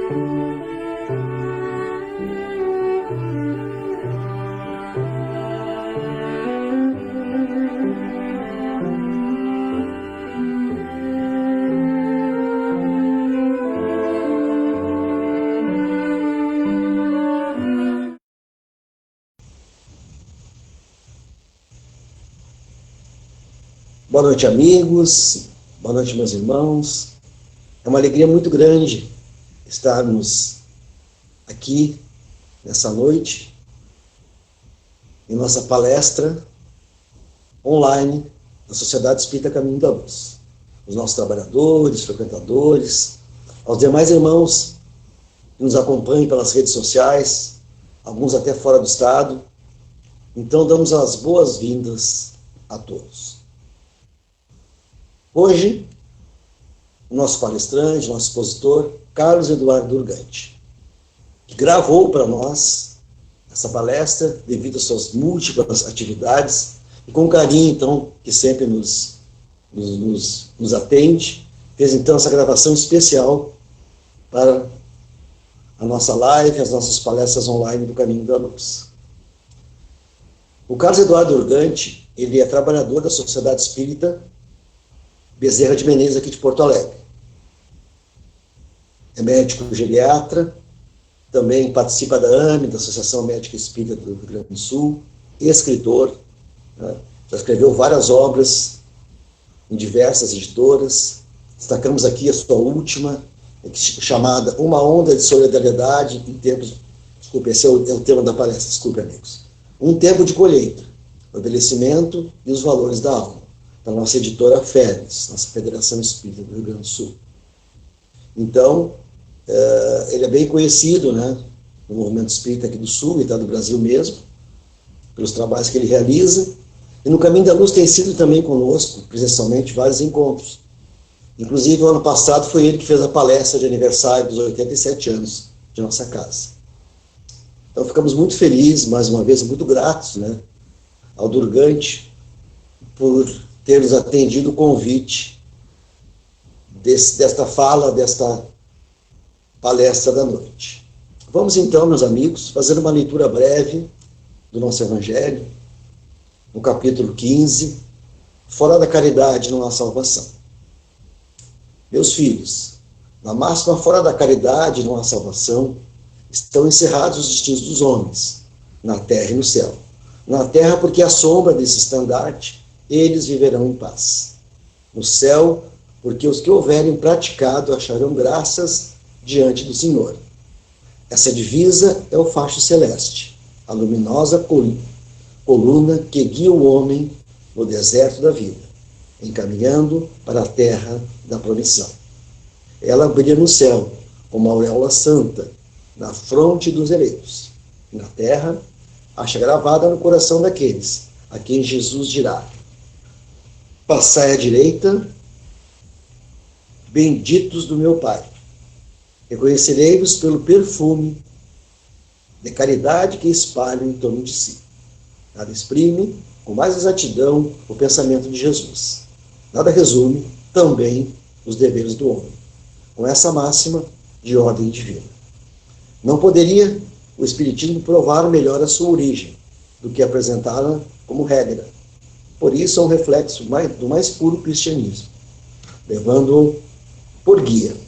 Boa noite, amigos. Boa noite, meus irmãos. É uma alegria muito grande estarmos aqui nessa noite, em nossa palestra online da Sociedade Espírita Caminho da Luz. Os nossos trabalhadores, frequentadores, aos demais irmãos que nos acompanham pelas redes sociais, alguns até fora do estado. Então, damos as boas-vindas a todos. Hoje, o nosso palestrante, nosso expositor, Carlos Eduardo Urgante, que gravou para nós essa palestra devido às suas múltiplas atividades e com carinho, então, que sempre nos atende, fez, então, essa gravação especial para a nossa live, as nossas palestras online do Caminho da Luz. O Carlos Eduardo Urgante, ele é trabalhador da Sociedade Espírita Bezerra de Menezes, aqui de Porto Alegre. É médico geriatra, também participa da AME, da Associação Médica Espírita do Rio Grande do Sul, escritor, né? Já escreveu várias obras em diversas editoras. Destacamos aqui a sua última, chamada Uma Onda de Solidariedade em Tempos... Desculpe, esse é o tema da palestra, desculpe, amigos. Um Tempo de Colheita, o envelhecimento e os valores da alma, da nossa editora FEDES, nossa Federação Espírita do Rio Grande do Sul. Então, ele é bem conhecido, né, no movimento espírita aqui do Sul e do Brasil mesmo, pelos trabalhos que ele realiza, e no Caminho da Luz tem sido também conosco, presencialmente, vários encontros. Inclusive, o ano passado foi ele que fez a palestra de aniversário dos 87 anos de nossa casa. Então, ficamos muito felizes, mais uma vez, muito gratos, né, ao Durgante, por ter nos atendido o convite desta fala, desta palestra da noite. Vamos então, meus amigos, fazer uma leitura breve do nosso Evangelho, no capítulo 15, Fora da caridade não há salvação. Meus filhos, na máxima fora da caridade não há salvação, estão encerrados os destinos dos homens, na terra e no céu. Na terra, porque à sombra desse estandarte, eles viverão em paz. No céu, porque os que houverem praticado acharão graças diante do Senhor. Essa divisa é o facho celeste, a luminosa coluna que guia o homem no deserto da vida, encaminhando para a terra da promissão. Ela brilha no céu, como a auréola santa, na fronte dos eleitos. E na terra, acha gravada no coração daqueles a quem Jesus dirá: passai à direita, benditos do meu Pai. Reconhecerei-vos pelo perfume de caridade que espalham em torno de si. Nada exprime com mais exatidão o pensamento de Jesus. Nada resume também os deveres do homem, com essa máxima de ordem divina. Não poderia o Espiritismo provar melhor a sua origem do que apresentá-la como regra. Por isso é um reflexo do mais puro cristianismo, levando-o por guia.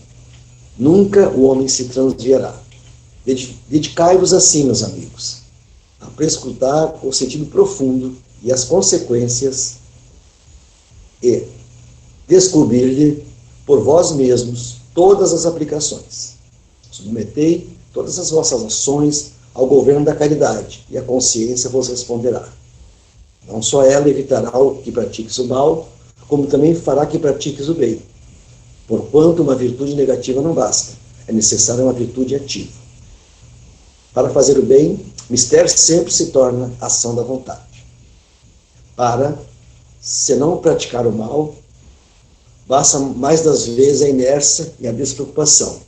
Nunca o homem se transviará. Dedicai-vos assim, meus amigos, a prescrutar o sentido profundo e as consequências e descobrir-lhe por vós mesmos todas as aplicações. Submetei todas as vossas ações ao governo da caridade e a consciência vos responderá. Não só ela evitará que pratiques o mal, como também fará que pratiques o bem. Porquanto uma virtude negativa não basta, é necessária uma virtude ativa. Para fazer o bem, mistério sempre se torna ação da vontade. Para, se não praticar o mal, basta mais das vezes a inércia e a despreocupação.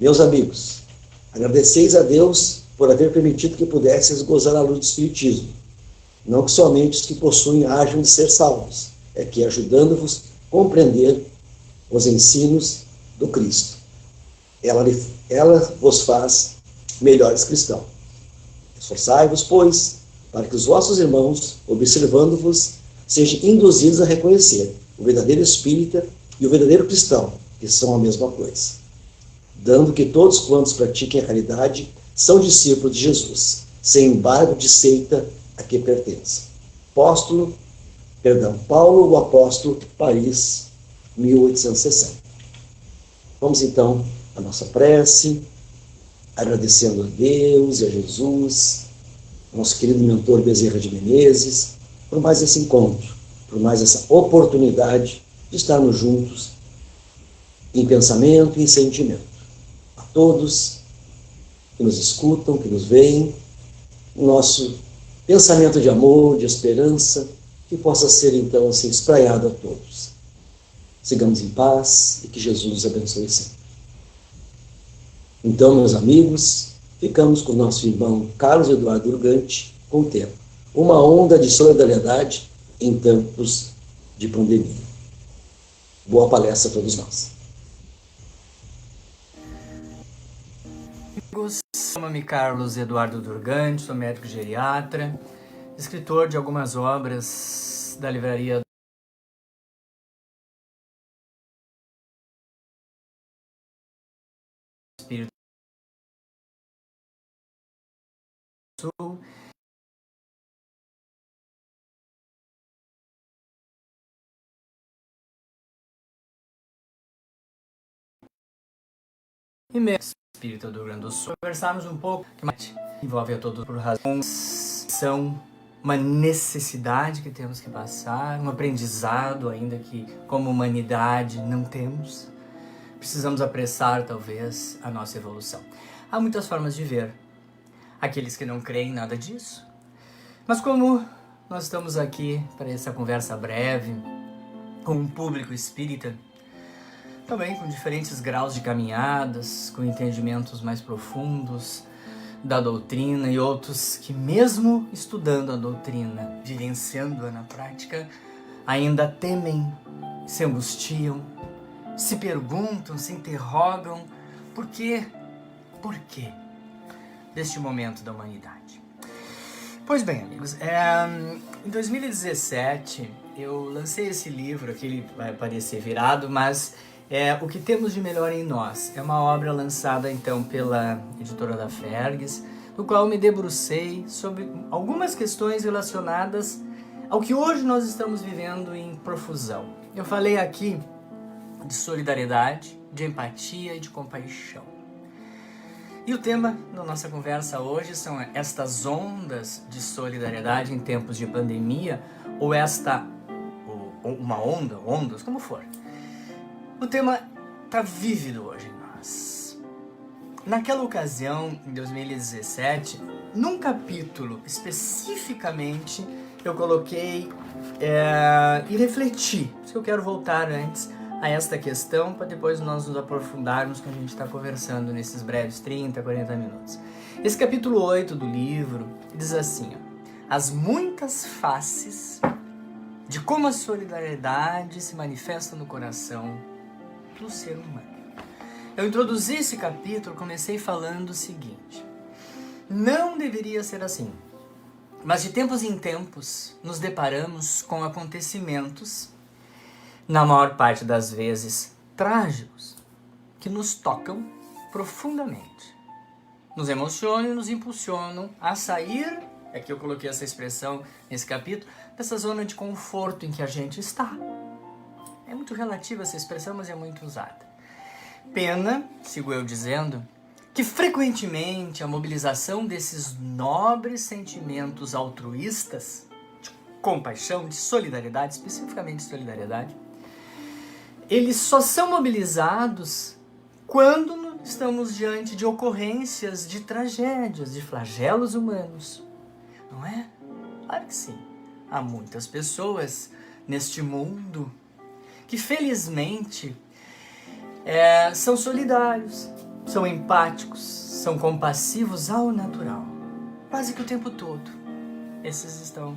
Meus amigos, agradeceis a Deus por haver permitido que pudesseis gozar a luz do Espiritismo. Não que somente os que possuem hajam de ser salvos, é que ajudando-vos a compreender os ensinos do Cristo. ela vos faz melhores cristãos. Esforçai-vos, pois, para que os vossos irmãos, observando-vos, sejam induzidos a reconhecer o verdadeiro espírita e o verdadeiro cristão, que são a mesma coisa, dando que todos quantos pratiquem a caridade são discípulos de Jesus, sem embargo de seita a que pertencem. Paulo, o apóstolo, Paris, 1860. Vamos então à nossa prece, agradecendo a Deus e a Jesus, nosso querido mentor Bezerra de Menezes, por mais esse encontro, por mais essa oportunidade de estarmos juntos em pensamento e em sentimento. A todos que nos escutam, que nos veem, nosso pensamento de amor, de esperança, que possa ser então assim espraiado a todos. Sigamos em paz e que Jesus nos abençoe sempre. Então, meus amigos, ficamos com o nosso irmão Carlos Eduardo Urgante com o tema Uma onda de solidariedade em tempos de pandemia. Boa palestra a todos nós. Amigos, chamo-me Carlos Eduardo Durgante, sou médico geriatra, escritor de algumas obras da livraria Espírito Sul. E mesmo Espírito do Rio Grande do Sul, conversarmos um pouco que envolve a todos por razões são uma necessidade que temos que passar, um aprendizado ainda que como humanidade não temos. Precisamos apressar talvez a nossa evolução. Há muitas formas de ver. Aqueles que não creem nada disso. Mas como nós estamos aqui para essa conversa breve com um público espírita, também com diferentes graus de caminhadas, com entendimentos mais profundos da doutrina e outros que mesmo estudando a doutrina, vivenciando-a na prática, ainda temem, se angustiam, se perguntam, se interrogam por quê deste momento da humanidade. Pois bem, amigos, em 2017 eu lancei esse livro, aqui ele vai parecer virado, mas O que Temos de Melhor em Nós. É uma obra lançada então pela editora da Fergues, no qual eu me debrucei sobre algumas questões relacionadas ao que hoje nós estamos vivendo em profusão. Eu falei aqui de solidariedade, de empatia e de compaixão. E o tema da nossa conversa hoje são estas ondas de solidariedade em tempos de pandemia, ou uma onda, ondas, como for. O tema está vívido hoje em nós. Naquela ocasião, em 2017, num capítulo especificamente, eu coloquei e refleti. Por isso que eu quero voltar antes a esta questão, para depois nós nos aprofundarmos que a gente está conversando nesses breves 30, 40 minutos. Esse capítulo 8 do livro diz assim, as muitas faces de como a solidariedade se manifesta no coração do ser humano. Eu introduzi esse capítulo, comecei falando o seguinte, não deveria ser assim, mas de tempos em tempos nos deparamos com acontecimentos, na maior parte das vezes trágicos, que nos tocam profundamente, nos emocionam e nos impulsionam a sair, aqui eu coloquei essa expressão nesse capítulo, dessa zona de conforto em que a gente está. É muito relativa essa expressão, mas é muito usada. Pena, sigo eu dizendo, que frequentemente a mobilização desses nobres sentimentos altruístas, de compaixão, de solidariedade, especificamente solidariedade, eles só são mobilizados quando estamos diante de ocorrências, de tragédias, de flagelos humanos. Não é? Claro que sim. Há muitas pessoas neste mundo que felizmente são solidários, são empáticos, são compassivos ao natural, quase que o tempo todo. Esses estão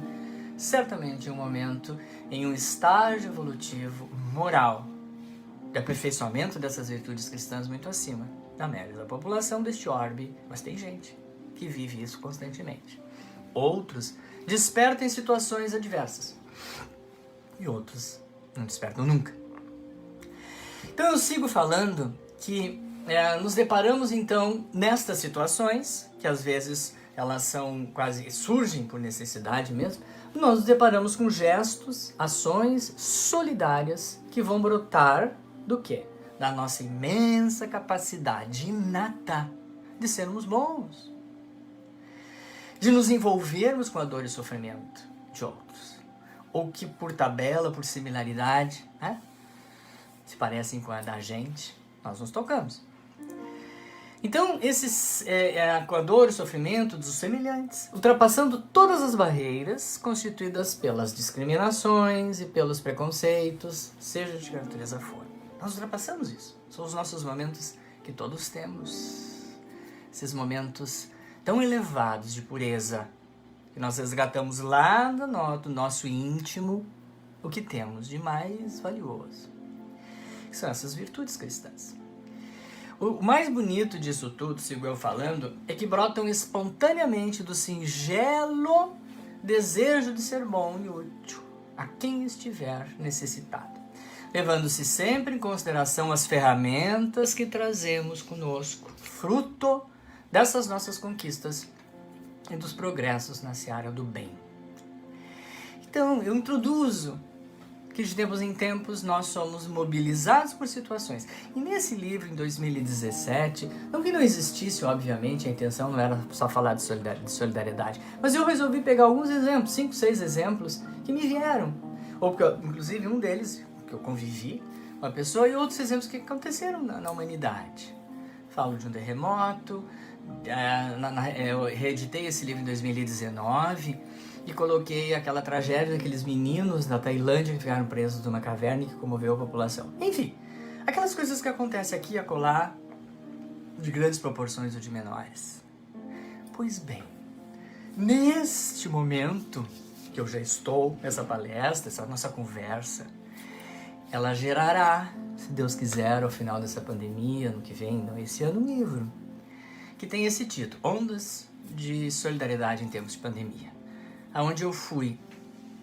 certamente em um momento, em um estágio evolutivo moral de aperfeiçoamento dessas virtudes cristãs muito acima da média da população deste orbe, mas tem gente que vive isso constantemente. Outros despertam em situações adversas e outros não despertam nunca. Então eu sigo falando que nos deparamos então nestas situações, que às vezes elas são quase, surgem por necessidade mesmo, nós nos deparamos com gestos, ações solidárias que vão brotar do quê? Da nossa imensa capacidade inata de sermos bons, de nos envolvermos com a dor e sofrimento de outros, ou que por tabela, por similaridade, né, se parecem com a da gente, nós nos tocamos. Então, com a dor e sofrimento dos semelhantes, ultrapassando todas as barreiras constituídas pelas discriminações e pelos preconceitos, seja de que natureza for. Nós ultrapassamos isso. São os nossos momentos que todos temos. Esses momentos tão elevados de pureza, que nós resgatamos lá do nosso íntimo o que temos de mais valioso, que são essas virtudes cristãs. O mais bonito disso tudo, sigo eu falando, é que brotam espontaneamente do singelo desejo de ser bom e útil a quem estiver necessitado, levando-se sempre em consideração as ferramentas que trazemos conosco, fruto dessas nossas conquistas e dos progressos na seara do bem. Então, eu introduzo que de tempos em tempos nós somos mobilizados por situações. E nesse livro, em 2017, não que não existisse, obviamente, a intenção não era só falar de solidariedade, mas eu resolvi pegar alguns exemplos, 5, 6 exemplos que me vieram. Ou porque, inclusive, um deles, que eu convivi com a pessoa, e outros exemplos que aconteceram na humanidade. Falo de um terremoto, eu reeditei esse livro em 2019, e coloquei aquela tragédia daqueles meninos da Tailândia que ficaram presos numa caverna e que comoveu a população. Enfim, aquelas coisas que acontecem aqui e acolá, de grandes proporções ou de menores. Pois bem, neste momento que eu já estou, essa palestra, essa nossa conversa, ela gerará, se Deus quiser, ao final dessa pandemia, ano que vem, não esse ano, um livro que tem esse título, Ondas de Solidariedade em Tempos de Pandemia. Aonde eu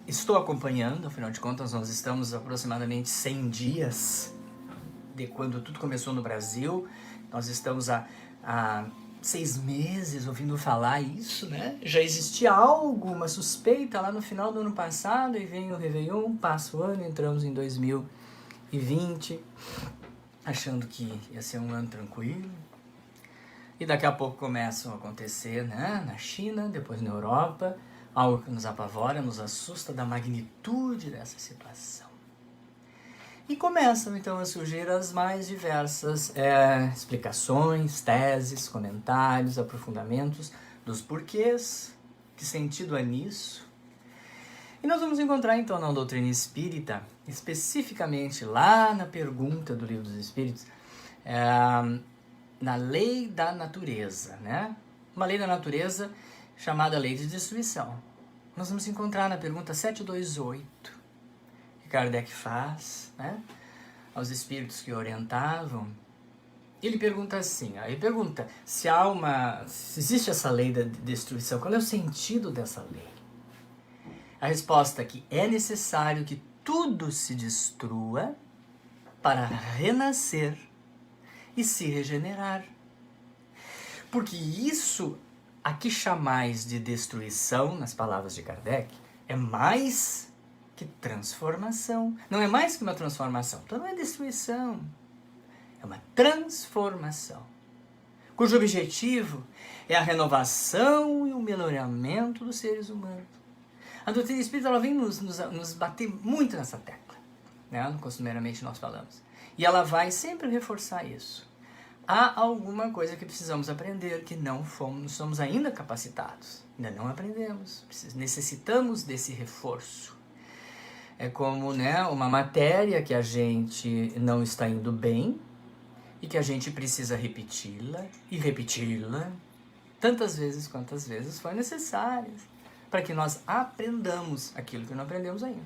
estou acompanhando, afinal de contas nós estamos aproximadamente 100 dias de quando tudo começou no Brasil, nós estamos há 6 meses ouvindo falar isso, né? Já existia algo, uma suspeita lá no final do ano passado, e vem o Réveillon, passa o ano, entramos em 2020, achando que ia ser um ano tranquilo, e daqui a pouco começam a acontecer, né? Na China, depois na Europa, algo que nos apavora, nos assusta da magnitude dessa situação. E começam então a surgir as mais diversas explicações, teses, comentários, aprofundamentos dos porquês, que sentido há nisso. E nós vamos encontrar então na doutrina espírita, especificamente lá na pergunta do Livro dos Espíritos, na lei da natureza, né? Uma lei da natureza chamada lei de destruição. Nós vamos encontrar na pergunta 728, que Kardec faz, né, aos espíritos que orientavam. Ele pergunta assim, se existe essa lei da destruição, qual é o sentido dessa lei? A resposta é que é necessário que tudo se destrua para renascer e se regenerar. Porque isso aqui chamais de destruição, nas palavras de Kardec, é mais que transformação. Não é mais que uma transformação. Então não é destruição. É uma transformação. Cujo objetivo é a renovação e o melhoramento dos seres humanos. A doutrina espírita ela vem nos bater muito nessa tecla, né? Costumeiramente nós falamos. E ela vai sempre reforçar isso. Há alguma coisa que precisamos aprender, que não somos ainda capacitados. Ainda não aprendemos. Necessitamos desse reforço. É como, né, uma matéria que a gente não está indo bem e que a gente precisa repeti-la e repeti-la tantas vezes quantas vezes for necessárias para que nós aprendamos aquilo que não aprendemos ainda.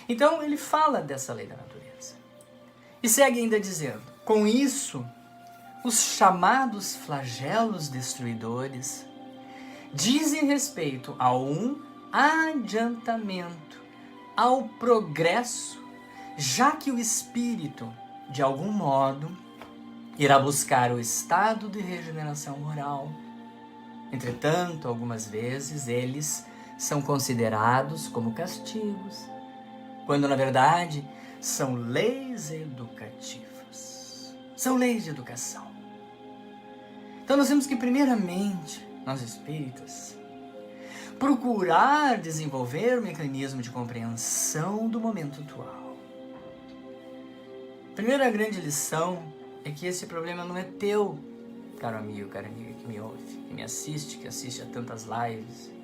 Então ele fala dessa lei da natureza. E segue ainda dizendo: com isso, os chamados flagelos destruidores dizem respeito a um adiantamento, ao progresso, já que o espírito, de algum modo, irá buscar o estado de regeneração moral. Entretanto, algumas vezes eles são considerados como castigos, quando na verdade são leis educativas, são leis de educação. Então nós temos que, primeiramente, nós espíritas, procurar desenvolver o mecanismo de compreensão do momento atual. A primeira grande lição é que esse problema não é teu, caro amigo, cara amiga que me ouve, que me assiste, que assiste a tantas lives.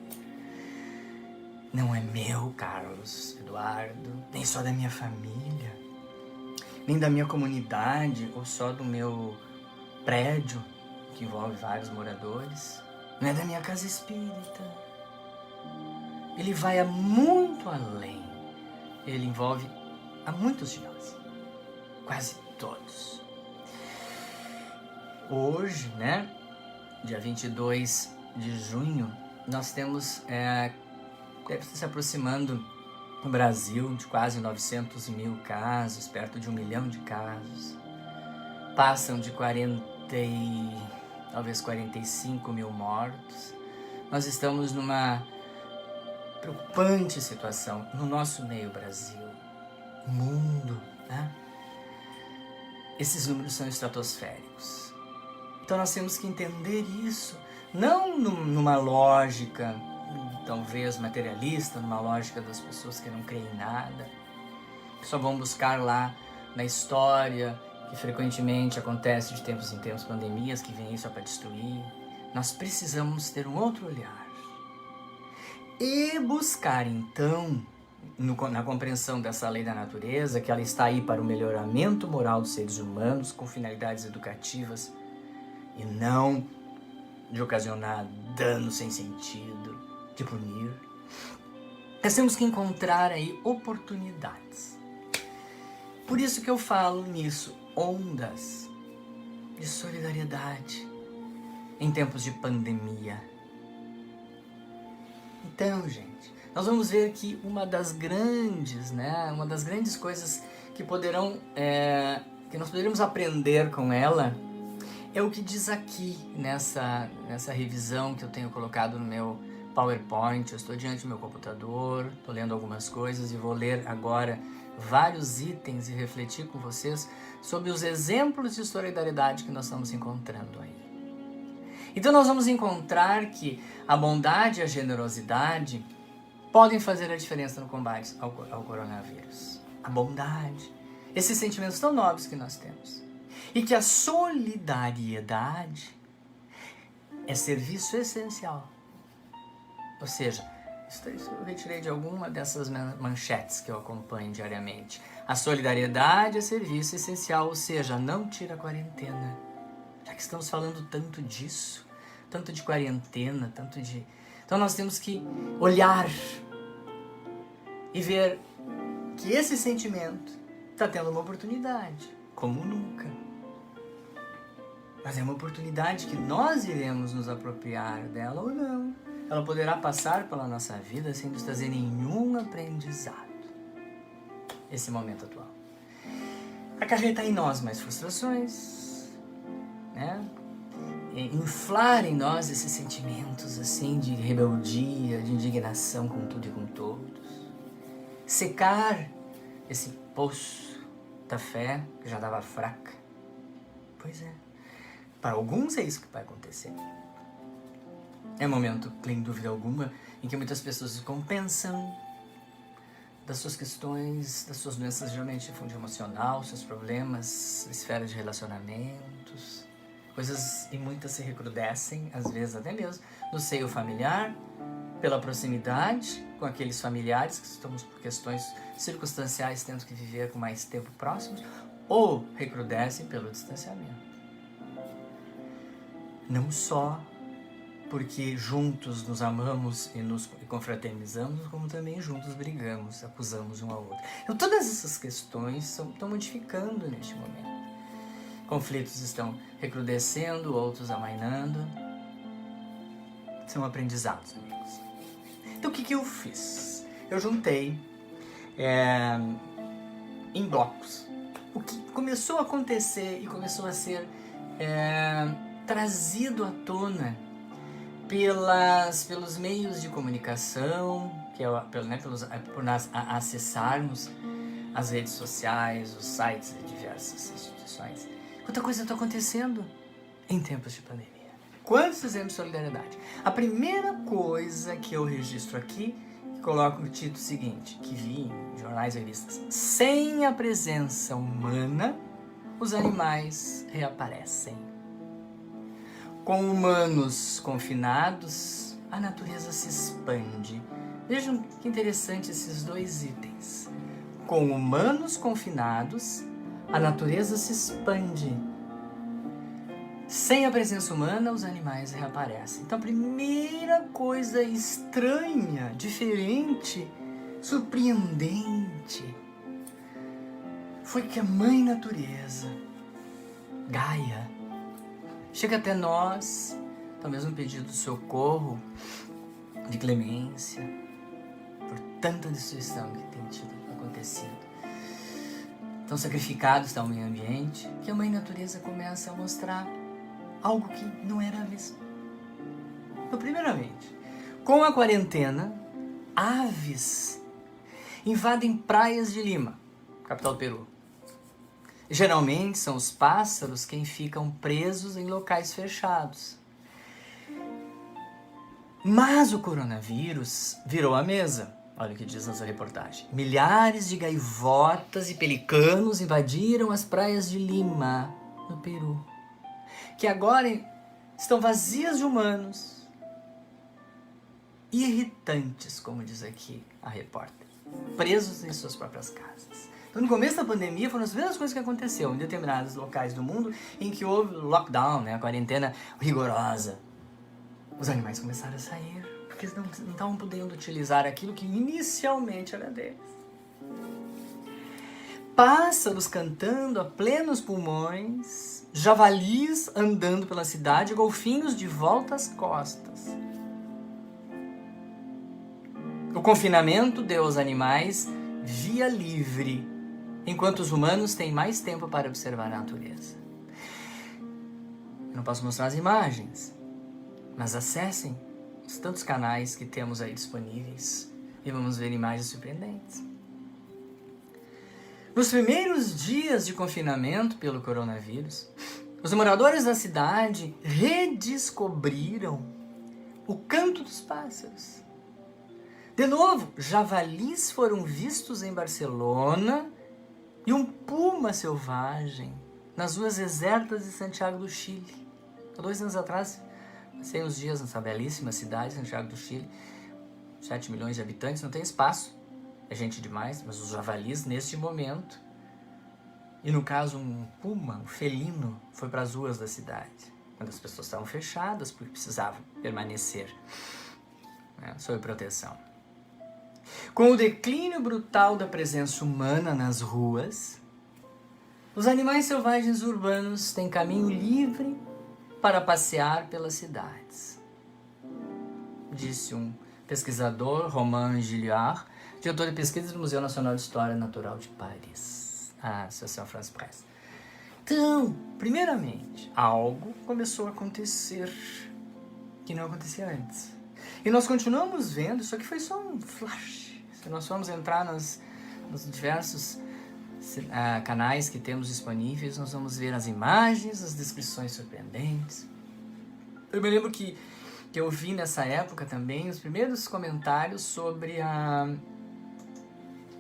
Não é meu, Carlos Eduardo, nem só da minha família, nem da minha comunidade, ou só do meu prédio, que envolve vários moradores. Não é da minha casa espírita. Ele vai muito além. Ele envolve a muitos de nós, quase todos. Hoje, né, dia 22 de junho, nós temos, deve estar se aproximando no Brasil de quase 900 mil casos, perto de 1 milhão de casos. Passam de talvez 45 mil mortos. Nós estamos numa preocupante situação no nosso meio Brasil, mundo, né? Esses números são estratosféricos. Então nós temos que entender isso, não numa lógica talvez materialista, numa lógica das pessoas que não creem em nada, que só vão buscar lá na história, que frequentemente acontece de tempos em tempos, pandemias que vêm aí só para destruir. Nós precisamos ter um outro olhar e buscar então, na compreensão dessa lei da natureza, que ela está aí para o melhoramento moral dos seres humanos com finalidades educativas e não de ocasionar dano sem sentido, de punir. Nós temos que encontrar aí oportunidades. Por isso que eu falo nisso, ondas de solidariedade em tempos de pandemia. Então, gente, nós vamos ver que uma das grandes coisas que que nós poderemos aprender com ela é o que diz aqui nessa revisão que eu tenho colocado no meu PowerPoint. Eu estou diante do meu computador, estou lendo algumas coisas e vou ler agora vários itens e refletir com vocês sobre os exemplos de solidariedade que nós estamos encontrando aí. Então nós vamos encontrar que a bondade e a generosidade podem fazer a diferença no combate ao coronavírus. A bondade, esses sentimentos tão nobres que nós temos. E que a solidariedade é serviço essencial. Ou seja, isso eu retirei de alguma dessas manchetes que eu acompanho diariamente. A solidariedade é serviço essencial, ou seja, não tira a quarentena. Já que estamos falando tanto disso, tanto de quarentena, Então nós temos que olhar e ver que esse sentimento está tendo uma oportunidade, como nunca. Mas é uma oportunidade que nós iremos nos apropriar dela ou não. Ela poderá passar pela nossa vida sem nos trazer nenhum aprendizado. Esse momento atual. Acarretar em nós mais frustrações, né? Inflar em nós esses sentimentos assim de rebeldia, de indignação com tudo e com todos. Secar esse poço da fé que já estava fraca. Pois é. Para alguns é isso que vai acontecer. É um momento, sem dúvida alguma, em que muitas pessoas compensam das suas questões, das suas doenças geralmente de fundo emocional, seus problemas, esfera de relacionamentos, coisas e muitas se recrudescem, às vezes até mesmo no seio familiar, pela proximidade com aqueles familiares que estamos por questões circunstanciais tendo que viver com mais tempo próximos, ou recrudescem pelo distanciamento. Não só porque juntos nos amamos e nos confraternizamos, como também juntos brigamos, acusamos um ao outro. Então todas essas questões estão modificando neste momento. Conflitos estão recrudescendo, outros amainando. São aprendizados, amigos. Então o que eu fiz? Eu juntei em blocos o que começou a acontecer e começou a ser trazido à tona pelos meios de comunicação, por nós acessarmos as redes sociais, os sites de diversas instituições. Quanta coisa está acontecendo em tempos de pandemia. Quantos exemplos de solidariedade? A primeira coisa que eu registro aqui, coloco o título seguinte, que vi em jornais e revistas: sem a presença humana, os animais reaparecem. Com humanos confinados, a natureza se expande. Vejam que interessante esses dois itens. Com humanos confinados, a natureza se expande. Sem a presença humana, os animais reaparecem. Então, a primeira coisa estranha, diferente, surpreendente, foi que a Mãe Natureza, Gaia, chega até nós, talvez um pedido de socorro, de clemência, por tanta destruição que tem acontecido. Tão sacrificado está o meio ambiente, que a Mãe Natureza começa a mostrar algo que não era mesmo. Então, primeiramente, com a quarentena, aves invadem praias de Lima, capital do Peru. Geralmente são os pássaros quem ficam presos em locais fechados. Mas o coronavírus virou a mesa. Olha o que diz nessa reportagem. Milhares de gaivotas e pelicanos invadiram as praias de Lima, no Peru, que agora estão vazias de humanos e irritantes, como diz aqui a repórter, presos em suas próprias casas. Então, no começo da pandemia, foram as mesmas coisas que aconteceram em determinados locais do mundo em que houve lockdown, a quarentena rigorosa. Os animais começaram a sair, porque eles não estavam podendo utilizar aquilo que inicialmente era deles. Pássaros cantando a plenos pulmões, javalis andando pela cidade, golfinhos de volta às costas. O confinamento deu aos animais via livre, enquanto os humanos têm mais tempo para observar a natureza. Eu não posso mostrar as imagens, mas acessem os tantos canais que temos aí disponíveis e vamos ver imagens surpreendentes. Nos primeiros dias de confinamento pelo coronavírus, os moradores da cidade redescobriram o canto dos pássaros. De novo, javalis foram vistos em Barcelona e um puma selvagem nas ruas desertas de Santiago do Chile. Há 2 anos atrás, passei uns dias nessa belíssima cidade, Santiago do Chile, 7 milhões de habitantes, não tem espaço, é gente demais, mas os javalis neste momento, e no caso um puma, um felino, foi para as ruas da cidade, quando as pessoas estavam fechadas porque precisavam permanecer sob proteção. Com o declínio brutal da presença humana nas ruas, os animais selvagens urbanos têm caminho livre para passear pelas cidades, disse um pesquisador, Romain Gilliard, diretor de pesquisa do Museu Nacional de História Natural de Paris, a Associação France Presse. Então, primeiramente, algo começou a acontecer que não acontecia antes. E nós continuamos vendo, isso aqui foi só um flash. Se nós formos entrar nos diversos canais que temos disponíveis, nós vamos ver as imagens, as descrições surpreendentes. Eu me lembro que eu vi nessa época também os primeiros comentários sobre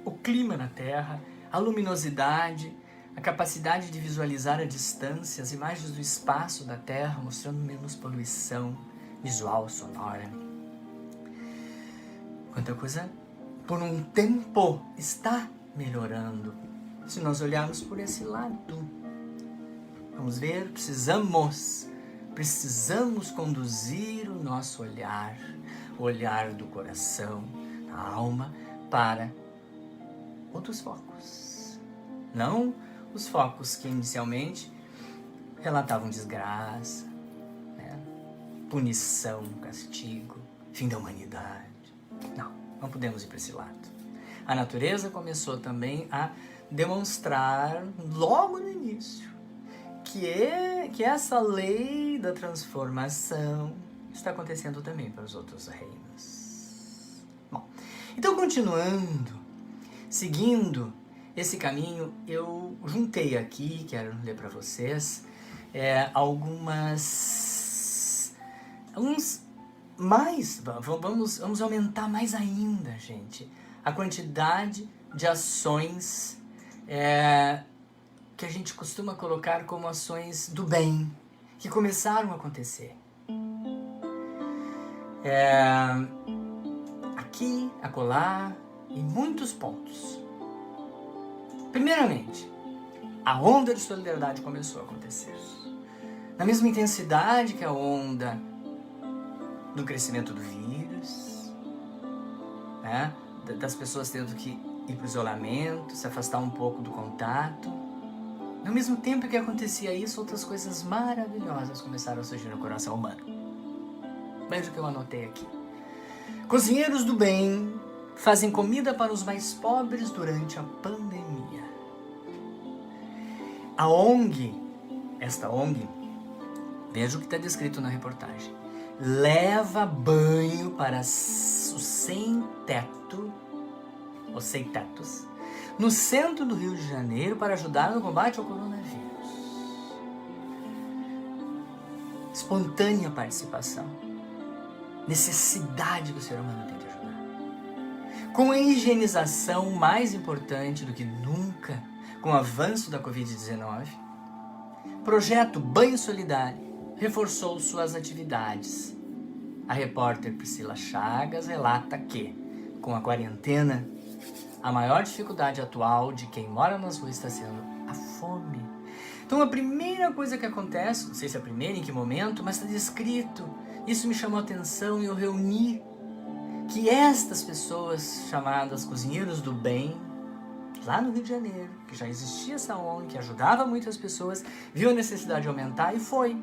o clima na Terra, a luminosidade, a capacidade de visualizar a distância, as imagens do espaço da Terra, mostrando menos poluição visual, sonora. Quanta coisa, por um tempo, está melhorando. Se nós olharmos por esse lado, vamos ver, precisamos precisamos conduzir o nosso olhar, o olhar do coração, da alma, para outros focos. Não os focos que inicialmente relatavam desgraça, né? Punição, castigo, fim da humanidade. Não podemos ir para esse lado. A natureza começou também a demonstrar logo no início que essa lei da transformação está acontecendo também para os outros reinos. Bom, então continuando, seguindo esse caminho, eu juntei aqui, quero ler para vocês, vamos aumentar mais ainda, gente, a quantidade de ações que a gente costuma colocar como ações do bem, que começaram a acontecer. Aqui, acolá, em muitos pontos. Primeiramente, a onda de solidariedade começou a acontecer. Na mesma intensidade que a onda do crescimento do vírus, né? Das pessoas tendo que ir para o isolamento, se afastar um pouco do contato. No mesmo tempo que acontecia isso, outras coisas maravilhosas começaram a surgir no coração humano. Veja o que eu anotei aqui. Cozinheiros do bem fazem comida para os mais pobres durante a pandemia. A ONG, esta ONG, veja o que está descrito na reportagem, leva banho para os sem-teto, os sem-tetos, no centro do Rio de Janeiro para ajudar no combate ao coronavírus. Espontânea participação. Necessidade que o ser humano tem de ajudar. Com a higienização mais importante do que nunca, com o avanço da Covid-19, projeto Banho Solidário reforçou suas atividades. A repórter Priscila Chagas relata que, com a quarentena, a maior dificuldade atual de quem mora nas ruas está sendo a fome. Então a primeira coisa que acontece, não sei se é a primeira, em que momento, mas está descrito. Isso me chamou a atenção e eu reuni que estas pessoas chamadas cozinheiros do bem, lá no Rio de Janeiro, que já existia essa ONG, que ajudava muitas pessoas, viu a necessidade de aumentar e foi.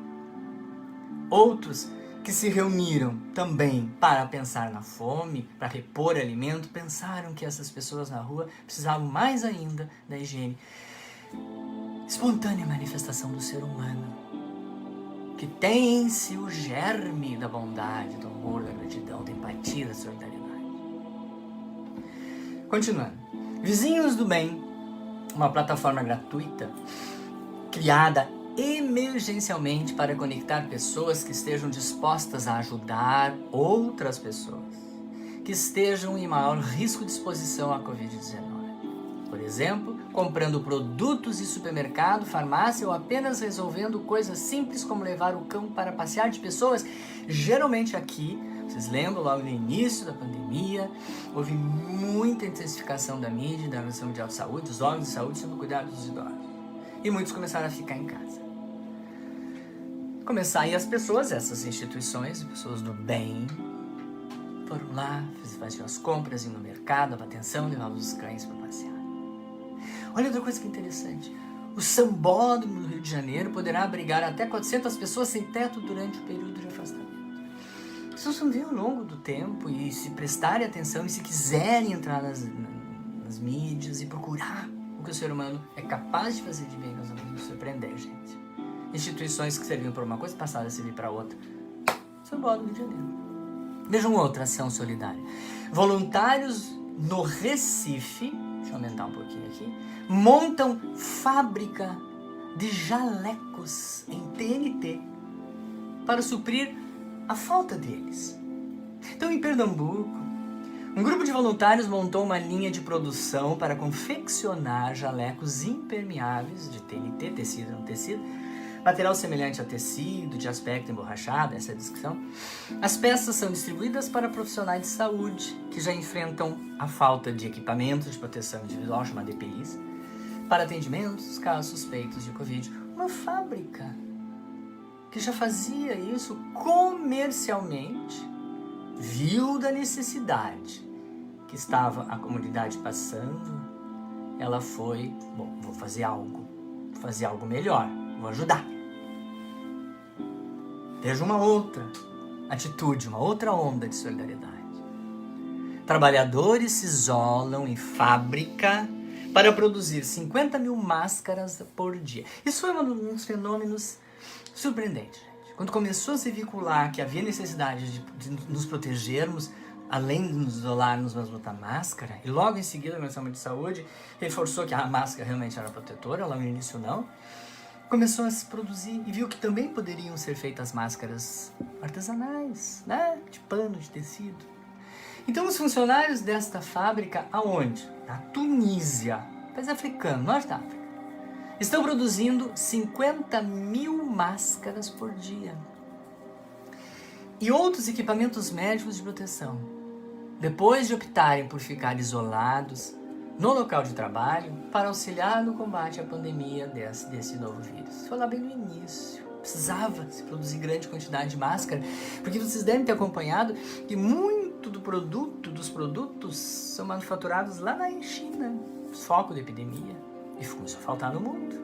Outros que se reuniram também para pensar na fome, para repor alimento, pensaram que essas pessoas na rua precisavam mais ainda da higiene. Espontânea manifestação do ser humano, que tem em si o germe da bondade, do amor, da gratidão, da empatia, da solidariedade. Continuando. Vizinhos do Bem, uma plataforma gratuita criada emergencialmente para conectar pessoas que estejam dispostas a ajudar outras pessoas que estejam em maior risco de exposição à Covid-19. Por exemplo, comprando produtos de supermercado, farmácia ou apenas resolvendo coisas simples como levar o cão para passear de pessoas. Geralmente aqui, vocês lembram, logo no início da pandemia, houve muita intensificação da mídia e da Organização Mundial de Saúde, dos órgãos de saúde sobre o cuidado dos idosos. E muitos começaram a ficar em casa. E as pessoas, essas instituições, pessoas do bem, foram lá, faziam as compras, iam no mercado, dava atenção, levavam os cães para passear. Olha outra coisa que é interessante. O sambódromo no Rio de Janeiro poderá abrigar até 400 pessoas sem teto durante o período de afastamento. As pessoas vão ver ao longo do tempo e se prestarem atenção e se quiserem entrar nas mídias e procurar o que o ser humano é capaz de fazer de bem, nós vamos nos surpreender, gente. Instituições que serviam para uma coisa passaram a servir para outra. Sambódromo do Rio de Janeiro. Vejam outra ação solidária. Voluntários no Recife, deixa eu aumentar um pouquinho aqui, montam fábrica de jalecos em TNT para suprir a falta deles. Então, em Pernambuco, um grupo de voluntários montou uma linha de produção para confeccionar jalecos impermeáveis de TNT, tecido não tecido, material semelhante a tecido, de aspecto emborrachado, essa é a descrição. As peças são distribuídas para profissionais de saúde que já enfrentam a falta de equipamentos de proteção individual, chamada que já fazia isso comercialmente, viu da necessidade que estava a comunidade passando, ela foi, bom, vou fazer algo melhor, vou ajudar. Veja uma outra atitude, uma outra onda de solidariedade. Trabalhadores se isolam em fábrica para produzir 50 mil máscaras por dia. Isso foi um dos fenômenos surpreendentes, gente. Quando começou a se vincular que havia necessidade de nos protegermos, além de nos isolarmos, mas botar máscara, e logo em seguida a Organização Mundial de Saúde reforçou que a máscara realmente era protetora, lá no início não, começou a se produzir e viu que também poderiam ser feitas máscaras artesanais, né? De pano, de tecido. Então os funcionários desta fábrica, aonde? Na Tunísia, país africano, norte da África, estão produzindo 50 mil máscaras por dia. E outros equipamentos médicos de proteção. Depois de optarem por ficar isolados no local de trabalho para auxiliar no combate à pandemia desse novo vírus. Foi lá bem no início. Precisava se produzir grande quantidade de máscara, porque vocês devem ter acompanhado que muito dos produtos são manufaturados lá na China, foco da epidemia, e começou a faltar no mundo.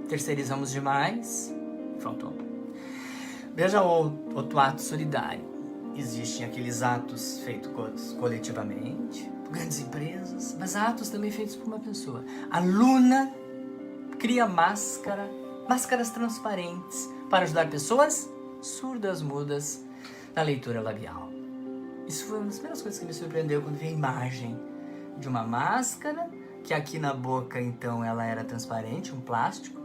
Terceirizamos demais, faltou. Veja outro ato solidário. Existem aqueles atos feitos coletivamente, por grandes empresas, mas atos também feitos por uma pessoa. A Luna cria máscaras transparentes para ajudar pessoas surdas, mudas, na leitura labial. Isso foi uma das primeiras coisas que me surpreendeu quando vi a imagem de uma máscara, que aqui na boca, então, ela era transparente, um plástico,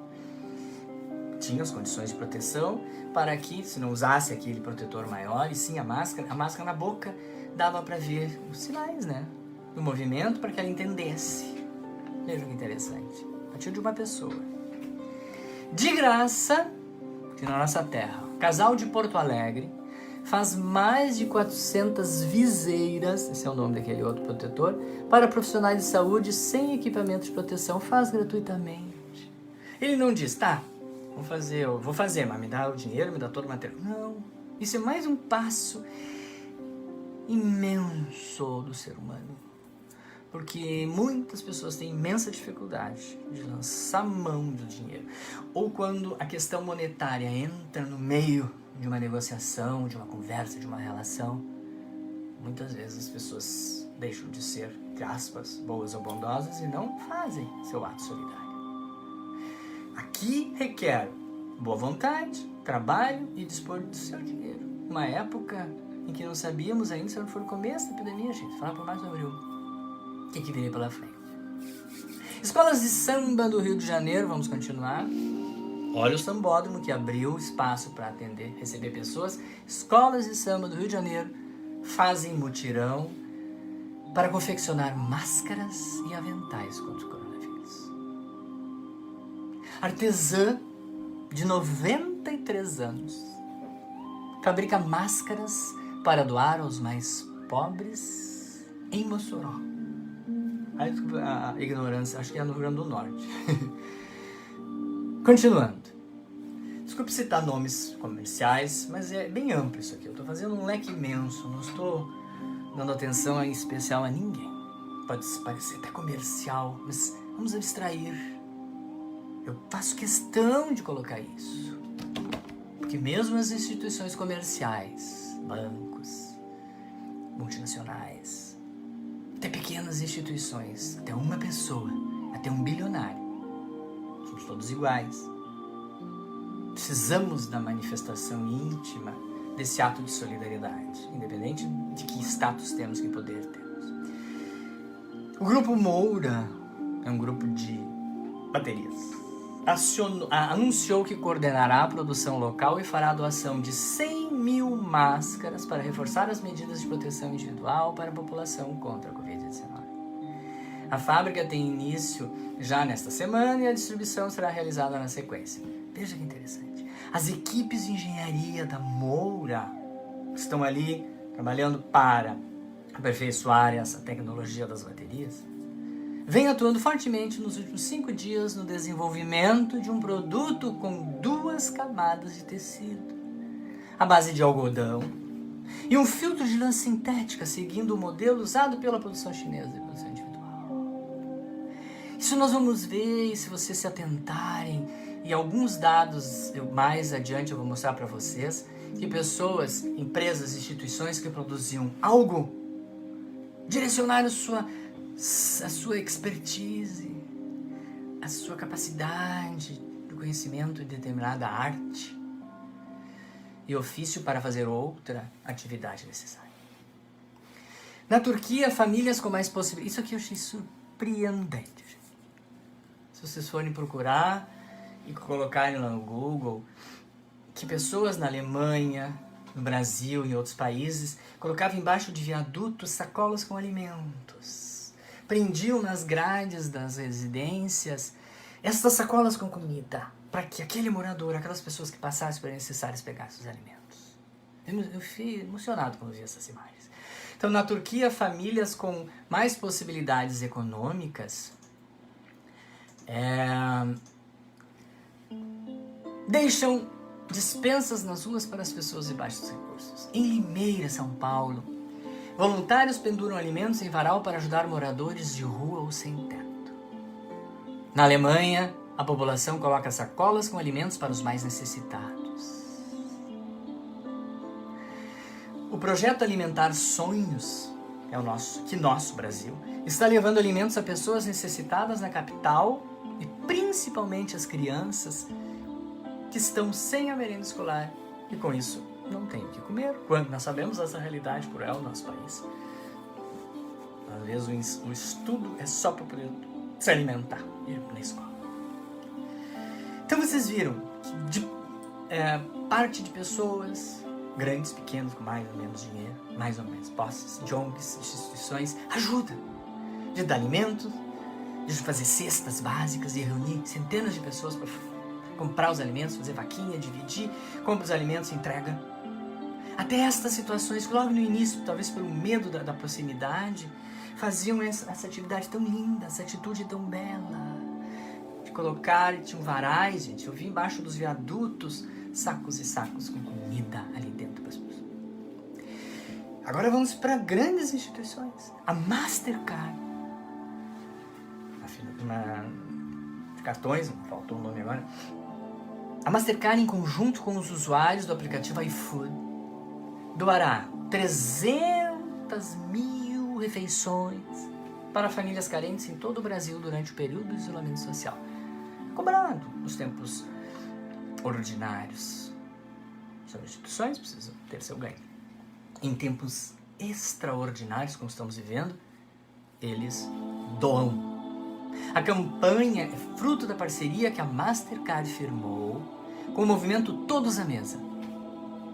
tinha as condições de proteção, para que, se não usasse aquele protetor maior, e sim a máscara na boca dava para ver os sinais, né, do movimento, para que ela entendesse. Veja que interessante. A partir de uma pessoa. De graça, aqui na nossa terra, o casal de Porto Alegre faz mais de 400 viseiras, esse é o nome daquele outro protetor, para profissionais de saúde sem equipamento de proteção, faz gratuitamente. Ele não diz, tá, vou fazer, mas me dá o dinheiro, me dá todo o material. Não, isso é mais um passo imenso do ser humano. Porque muitas pessoas têm imensa dificuldade de lançar mão do dinheiro. Ou quando a questão monetária entra no meio de uma negociação, de uma conversa, de uma relação, muitas vezes as pessoas deixam de ser, entre aspas, boas ou bondosas e não fazem seu ato solidário. Aqui requer boa vontade, trabalho e dispor do seu dinheiro. Uma época em que não sabíamos ainda, se não for o começo da epidemia, gente, falar por mais de abril. O que viria pela frente? Escolas de samba do Rio de Janeiro, vamos continuar. Olha o sambódromo que abriu espaço para receber pessoas. Escolas de samba do Rio de Janeiro fazem mutirão para confeccionar máscaras e aventais contra o coronavírus. Artesã de 93 anos fabrica máscaras para doar aos mais pobres em Mossoró. A ignorância, acho que é no Rio Grande do Norte. Continuando. Desculpe citar nomes comerciais, mas é bem amplo isso aqui. Eu estou fazendo um leque imenso, não estou dando atenção em especial a ninguém. Pode parecer até comercial, mas vamos abstrair. Eu faço questão de colocar isso. Porque mesmo as instituições comerciais, bancos, multinacionais, até pequenas instituições, até uma pessoa, até um bilionário, somos todos iguais. Precisamos da manifestação íntima desse ato de solidariedade, independente de que status temos, que poder temos. O Grupo Moura é um grupo de baterias. Anunciou que coordenará a produção local e fará a doação de 100 mil máscaras para reforçar as medidas de proteção individual para a população contra a Covid-19. A fábrica tem início já nesta semana e a distribuição será realizada na sequência. Veja que interessante. As equipes de engenharia da Moura estão ali trabalhando para aperfeiçoar essa tecnologia das baterias. Vem atuando fortemente nos últimos 5 dias no desenvolvimento de um produto com 2 camadas de tecido. à base de algodão e um filtro de lã sintética seguindo o modelo usado pela produção chinesa de produção individual. Isso nós vamos ver, se vocês se atentarem, e alguns dados mais adiante eu vou mostrar para vocês, que pessoas, empresas, instituições que produziam algo direcionaram a sua expertise, a sua capacidade de conhecimento de determinada arte e ofício para fazer outra atividade necessária. Na Turquia, famílias com mais possibilidades... Isso aqui eu achei surpreendente. Se vocês forem procurar e colocarem lá no Google, que pessoas na Alemanha, no Brasil e em outros países colocavam embaixo de viadutos sacolas com alimentos. Prendiam nas grades das residências estas sacolas com comida, para que aquele morador, aquelas pessoas que passassem por necessárias pegassem os alimentos. Eu fiquei emocionado quando vi essas imagens. Então, na Turquia, famílias com mais possibilidades econômicas deixam dispensas nas ruas para as pessoas de baixos recursos. Em Limeira, São Paulo, voluntários penduram alimentos em varal para ajudar moradores de rua ou sem teto. Na Alemanha, a população coloca sacolas com alimentos para os mais necessitados. O projeto Alimentar Sonhos, nosso Brasil, está levando alimentos a pessoas necessitadas na capital e principalmente as crianças que estão sem a merenda escolar e com isso não têm o que comer. Quando nós sabemos essa realidade cruel no nosso país, às vezes o estudo é só para poder se alimentar e ir na escola. Então vocês viram que parte de pessoas, grandes, pequenos, com mais ou menos dinheiro, mais ou menos posses, de ONGs, instituições, ajuda de dar alimentos, de fazer cestas básicas, de reunir centenas de pessoas para comprar os alimentos, fazer vaquinha, dividir, compra os alimentos e entrega. Até estas situações, logo no início, talvez pelo medo da proximidade, faziam essa atividade tão linda, essa atitude tão bela, de colocar, tinham varais, gente, eu vi embaixo dos viadutos, sacos e sacos com comida ali dentro para as pessoas. Agora vamos para grandes instituições. A Mastercard, de cartões, não faltou o nome agora. A Mastercard, em conjunto com os usuários do aplicativo iFood, doará 300 mil refeições para famílias carentes em todo o Brasil durante o período do isolamento social. Cobrado nos tempos ordinários. São instituições, precisam ter seu ganho. Em tempos extraordinários, como estamos vivendo, eles doam. A campanha é fruto da parceria que a Mastercard firmou com o movimento Todos à Mesa,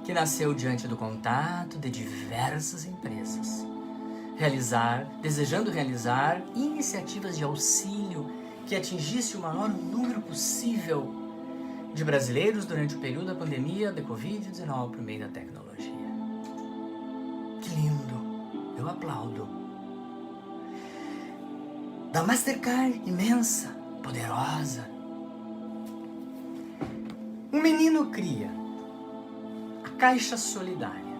que nasceu diante do contato de diversas empresas, desejando realizar iniciativas de auxílio que atingisse o maior número possível de brasileiros durante o período da pandemia da Covid-19 por meio da tecnologia. Que lindo! Eu aplaudo. Da Mastercard imensa, poderosa. Um menino cria a Caixa Solidária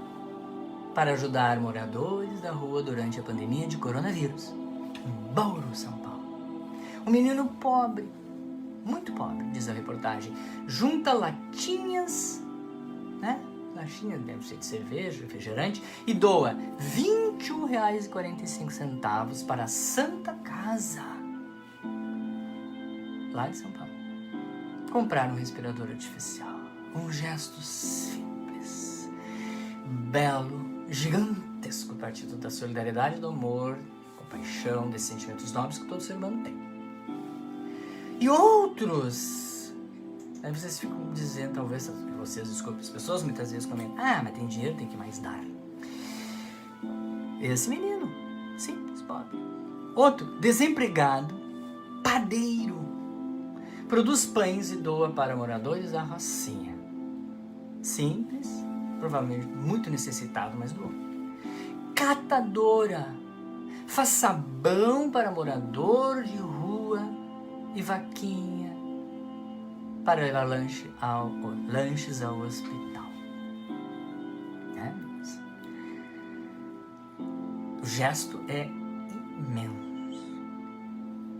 para ajudar moradores da rua durante a pandemia de coronavírus, em Bauru, São Paulo. Um menino pobre, muito pobre, diz a reportagem, junta latinhas, latinhas deve ser de cerveja, refrigerante, e doa R$ 21,45 para a Santa Casa, lá de São Paulo. Comprar um respirador artificial, um gesto simples, belo, gigantesco, partido da solidariedade, do amor, compaixão, desses sentimentos nobres que todo ser humano tem. E outros, aí vocês ficam dizendo, talvez vocês desculpem, as pessoas muitas vezes comentam, mas tem dinheiro, tem que mais dar. Esse menino, simples, pobre. Outro, desempregado, padeiro, produz pães e doa para moradores da Rocinha. Simples, provavelmente muito necessitado, mas doou. Catadora, faz sabão para morador de rua e vaquinha para levar lanches ao hospital. gesto é imenso